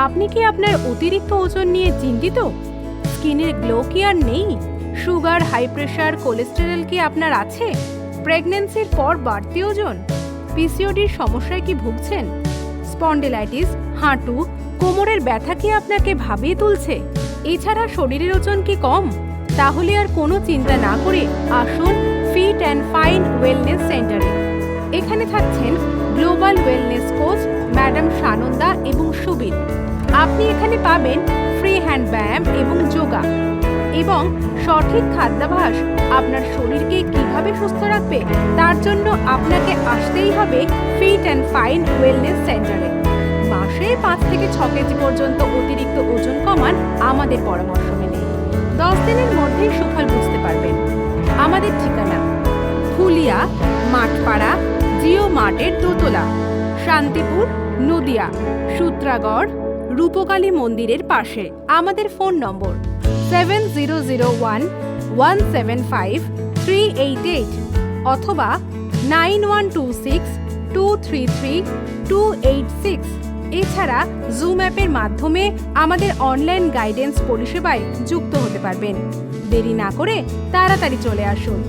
আপনি কি আপনার অতিরিক্ত ওজন নিয়ে চিন্তিত? স্কিনের গ্লো কি আর নেই? সুগার, হাই প্রেশার, কোলেস্টেরল কি আপনার আছে? প্রেগন্যান্সির পর বাড়তি ওজন? পিসিওডির সমস্যায় কি ভুগছেন? স্পন্ডিলাইটিস, হাঁটু, কোমরের ব্যথা কি আপনাকে ভাবিয়ে তুলছে? এছাড়া শরীরের ওজন কি কম? তাহলে আর কোনো চিন্তা না করে আসুন ফিট অ্যান্ড ফাইন ওয়েলনেস সেন্টারে। এখানে থাকছেন global wellness coach madam Sananda এবং সুবীর। আপনি এখানে পাবেন ফ্রি হ্যান্ড ব্যায়াম এবং যোগা এবং সঠিক খাদ্যাভ্যাস আপনার শরীরকে কিভাবে সুস্থ রাখবে তার জন্য আপনাকে আসতেই হবে ফিট অ্যান্ড ফাইন ওয়েলনেস সেন্টারে। মাসে 5 থেকে 6 কেজি পর্যন্ত অতিরিক্ত ওজন কমান আমাদের পরামর্শ মেনে 10 দিনের মধ্যেই সুফল বুঝতে পারবেন। আমাদের ঠিকানা ফুলিয়া, মাঠপাড়া, জিও মার্টের দোতলা, শান্তিপুর, নদিয়া, সূত্রাগড়, রূপকালী মন্দিরের পাশে। আমাদের ফোন নম্বর 7001175388 অথবা 9126233286। এছাড়া জুম অ্যাপের মাধ্যমে আমাদের অনলাইন গাইডেন্স পরিষেবায় যুক্ত হতে পারবেন। দেরি না করে তাড়াতাড়ি চলে আসুন।